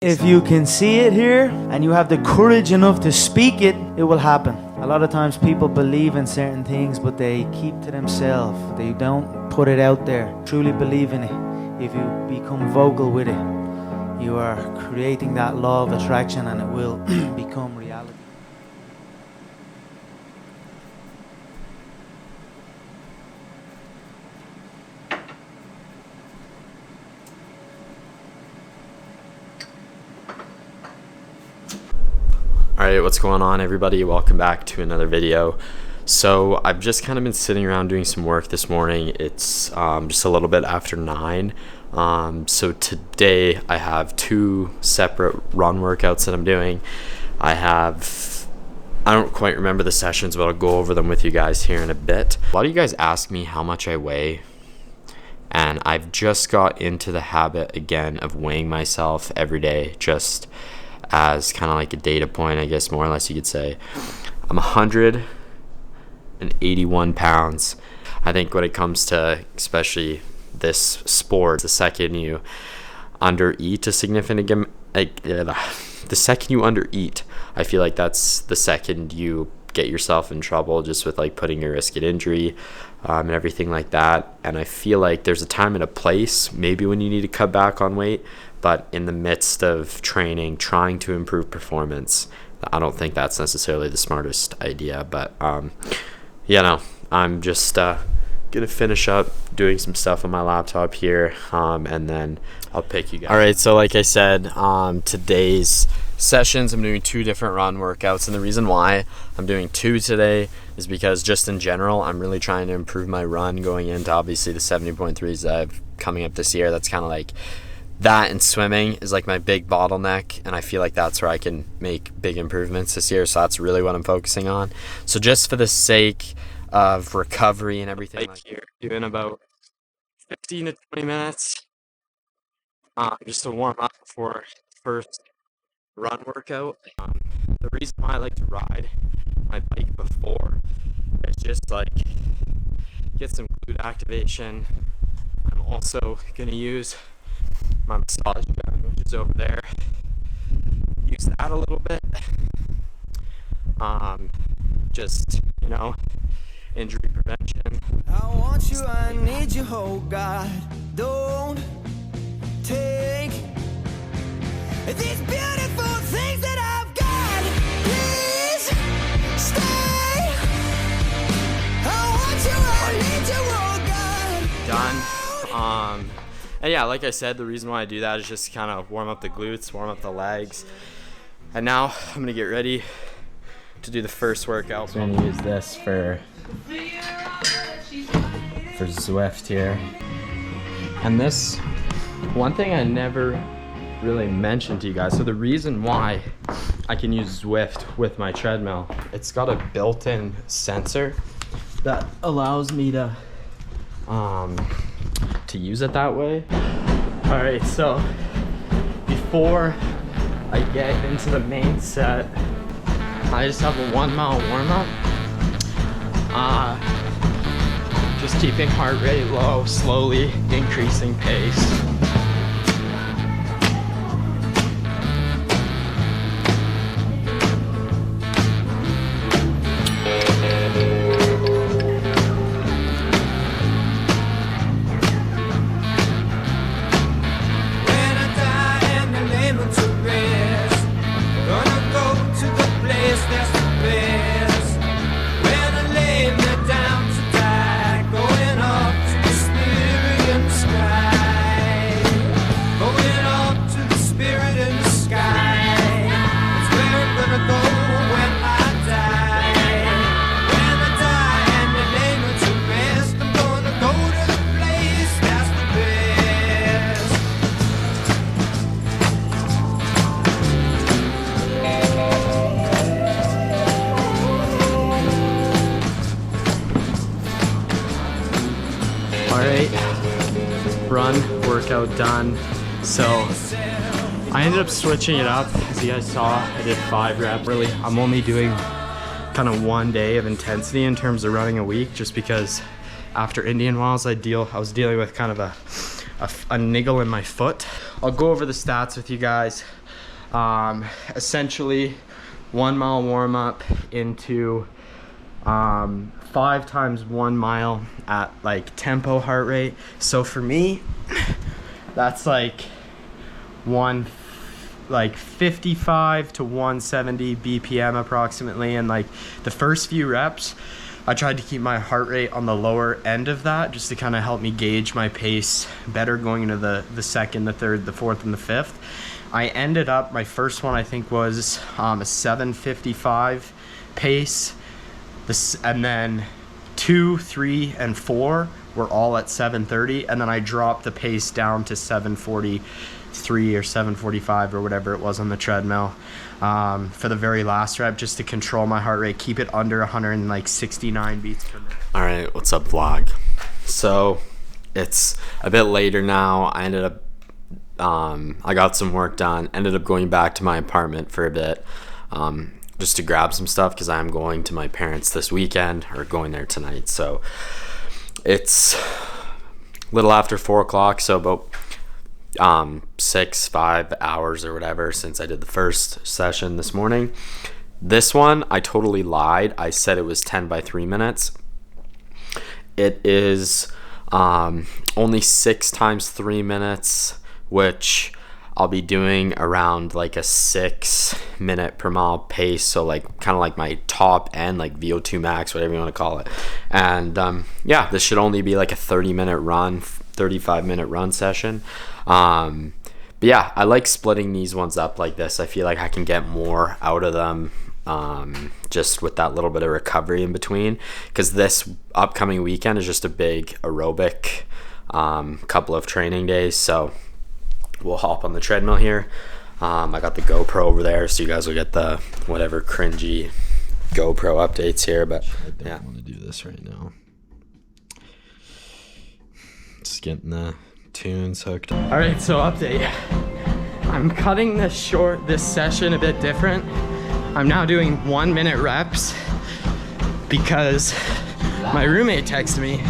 If you can see it here and you have the courage enough to speak it, it will happen. A lot of times people believe in certain things, but they keep to themselves. They don't put it out there. Truly believe in it. If you become vocal with it, you are creating that law of attraction and it will become reality. Alright, what's going on everybody? Welcome back to another video. So I've just kind of been sitting around doing some work this morning. It's just a little bit after 9. So today I have 2 separate run workouts that I'm doing. I don't quite remember the sessions, but I'll go over them with you guys here in a bit. A lot of you guys ask me how much I weigh, and I've just got into the habit again of weighing myself every day, just as kind of like a data point, I guess, more or less you could say. I'm 181 pounds. I think when it comes to especially this sport, the second you undereat a significant, the second you undereat, I feel like that's the second you get yourself in trouble, just with like putting your risk at injury and everything like that. And I feel like there's a time and a place maybe when you need to cut back on weight, but in the midst of training, trying to improve performance, I don't think that's necessarily the smartest idea. But I'm just gonna finish up doing some stuff on my laptop here, and then I'll pick you guys. All right, so like I said, today's sessions, I'm doing 2 different run workouts, and the reason why I'm doing 2 today is because just in general, I'm really trying to improve my run going into obviously the 70.3s that I've coming up this year. That's kind of like that, and swimming is like my big bottleneck, and I feel like that's where I can make big improvements this year, so that's really what I'm focusing on. So just for the sake of recovery and everything, like here, doing about 15 to 20 minutes just to warm up for first run workout. The reason why I like to ride my bike before is just like get some glute activation. I'm also gonna use my massage gun, which is over there. Use that a little bit. Just, injury prevention. I want you, I need you, oh God. Don't take these beautiful things that I've got. Please stay. I want you, I need you, oh God. Done. And yeah, like I said, the reason why I do that is just to kind of warm up the glutes, warm up the legs. And now I'm gonna get ready to do the first workout. So I'm gonna use this for Zwift here. And this, one thing I never really mentioned to you guys, so the reason why I can use Zwift with my treadmill, it's got a built-in sensor that allows me to use it that way. All right, so before I get into the main set, I just have a 1 mile warm-up. Just keeping heart rate low, slowly increasing pace. Run workout done. So I ended up switching it up. As you guys saw, I did 5 reps. Really, I'm only doing kind of 1 day of intensity in terms of running a week, just because after Indian Wells I was dealing with kind of a niggle in my foot. I'll go over the stats with you guys. Essentially 1 mile warm up into 5 times 1 mile at like tempo heart rate. So for me, that's like 55 to 170 BPM approximately. And like the first few reps, I tried to keep my heart rate on the lower end of that just to kind of help me gauge my pace better going into the second, the third, the fourth, and the fifth. I ended up, my first one I think was a 7:55 pace. And then 2, 3, and 4 were all at 7:30, and then I dropped the pace down to 7:43 or 7:45 or whatever it was on the treadmill for the very last rep, just to control my heart rate, keep it under 169 beats per minute. All right, what's up, vlog? So it's a bit later now. I ended up I got some work done, ended up going back to my apartment for a bit, just to grab some stuff because I'm going to my parents this weekend, or going there tonight. So it's a little after 4 o'clock, so about 5 hours or whatever since I did the first session this morning. This one, I totally lied. I said it was 10 by 3 minutes. It is only 6 times 3 minutes, which I'll be doing around like a 6 minute per mile pace. So like kind of like my top end, like VO2 max, whatever you want to call it. And yeah, this should only be like a 35-minute run session. But yeah, I like splitting these ones up like this. I feel like I can get more out of them just with that little bit of recovery in between, because this upcoming weekend is just a big aerobic couple of training days. So we'll hop on the treadmill here. I got the GoPro over there, so you guys will get the whatever cringy GoPro updates here. But I don't want to do this right now. Just getting the tunes hooked up. All right, so update. I'm cutting this session a bit different. I'm now doing 1 minute reps because my roommate texted me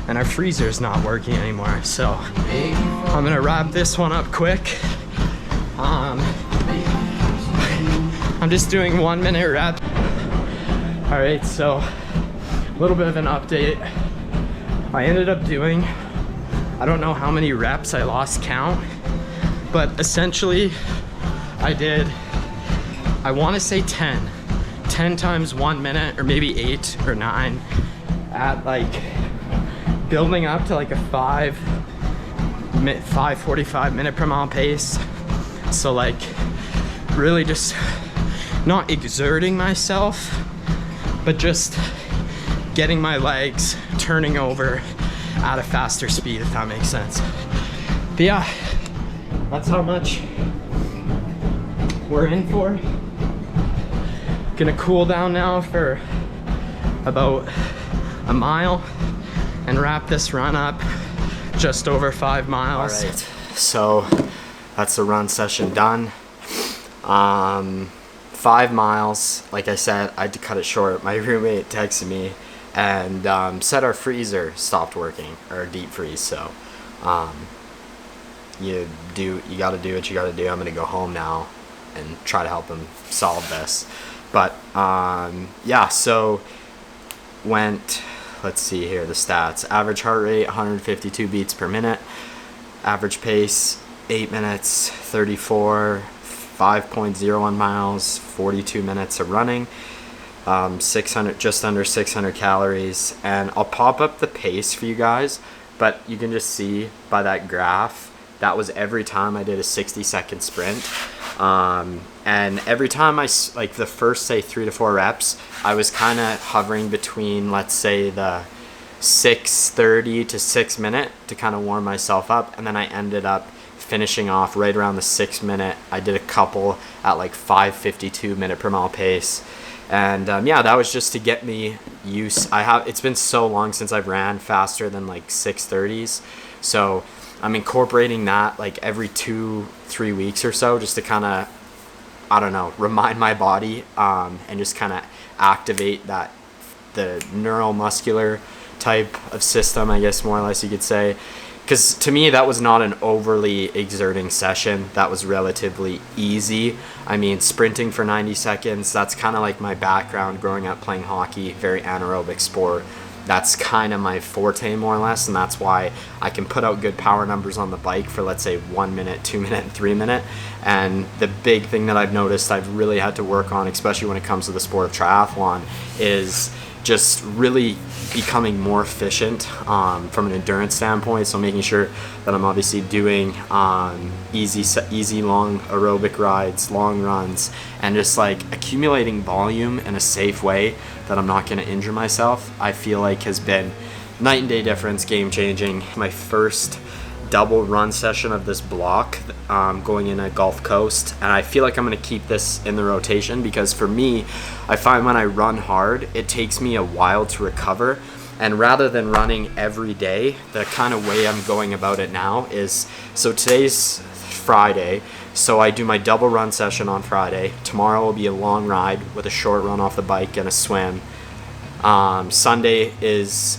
and our freezer's not working anymore. So I'm gonna wrap this one up quick. I'm just doing 1 minute rep. All right, so a little bit of an update. I ended up doing, I don't know how many reps, I lost count, but essentially I want to say 10 times 1 minute, or maybe 8 or 9, at like building up to like a 5:45 minute per mile pace. So like really just not exerting myself, but just getting my legs turning over at a faster speed, if that makes sense. But yeah, that's how much we're in for. Gonna cool down now for about a mile and wrap this run up just over 5 miles. all right, so that's the run session done. 5 miles, like I said, I had to cut it short. My roommate texted me and said our freezer stopped working, or deep freeze. So you got to do what you got to do. I'm gonna go home now and try to help him solve this. But yeah, so let's see here, the stats. Average heart rate 152 beats per minute. Average pace 8 minutes 34, 5.01 miles, 42 minutes of running. 600, just under 600 calories. And I'll pop up the pace for you guys, but you can just see by that graph, that was every time I did a 60-second sprint. And every time like the first, say, 3 to 4 reps, I was kind of hovering between, let's say, the 6:30 to 6 minute to kind of warm myself up. And then I ended up finishing off right around the 6 minute. I did a couple at like 5:52 minute per mile pace. And yeah, that was just to get me used. It's been so long since I've ran faster than like 6:30s. So I'm incorporating that like every 2-3 weeks or so, just to kind of, I don't know, remind my body and just kind of activate the neuromuscular type of system, I guess, more or less you could say. because to me that was not an overly exerting session. That was relatively easy. I mean, sprinting for 90 seconds, that's kind of like my background growing up playing hockey, very anaerobic sport. That's kind of my forte, more or less, and that's why I can put out good power numbers on the bike for, let's say, 1 minute, 2 minute, and 3 minute. And the big thing that I've noticed I've really had to work on, especially when it comes to the sport of triathlon, is just really becoming more efficient from an endurance standpoint. So making sure that I'm obviously doing easy long aerobic rides, long runs, and just like accumulating volume in a safe way that I'm not going to injure myself, I feel like has been night and day difference, game changing. My first double run session of this block going in at Gulf Coast, and I feel like I'm going to keep this in the rotation, because for me, I find when I run hard, it takes me a while to recover. And rather than running every day, the kind of way I'm going about it now is, so today's Friday, so I do my double run session on Friday. Tomorrow will be a long ride with a short run off the bike and a swim. Sunday is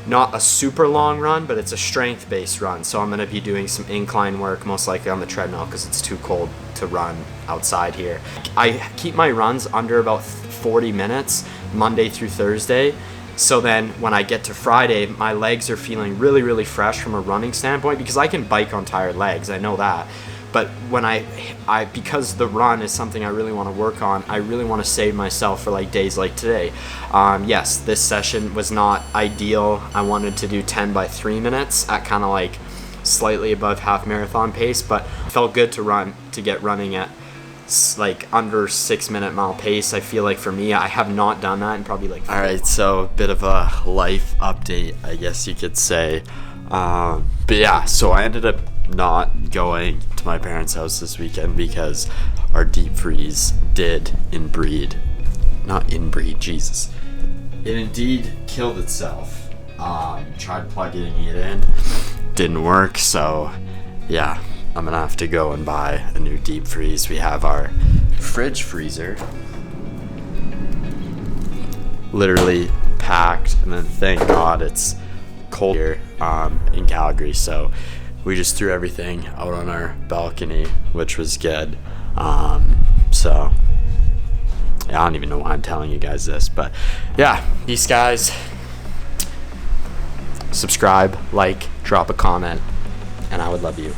not a super long run, but it's a strength-based run. So I'm going to be doing some incline work, most likely on the treadmill, because it's too cold to run outside here. I keep my runs under about 40 minutes, Monday through Thursday. So then when I get to Friday, my legs are feeling really, really fresh from a running standpoint, because I can bike on tired legs, I know that. But when I because the run is something I really want to work on, I really want to save myself for like days like today. Yes, this session was not ideal. I wanted to do 10 by 3 minutes at kind of like slightly above half marathon pace, but it felt good to get running at like under 6 minute mile pace. I feel like for me, I have not done that in probably like. All right, so a bit of a life update, I guess you could say. But yeah, so I ended up not going to my parents' house this weekend because our deep freeze did Jesus. It indeed killed itself. Tried plugging it in, didn't work, so yeah, I'm gonna have to go and buy a new deep freeze. We have our fridge freezer literally packed, and then thank God it's cold here in Calgary, so we just threw everything out on our balcony, which was good. So yeah, I don't even know why I'm telling you guys this, but yeah, peace guys. Subscribe, like, drop a comment, and I would love you.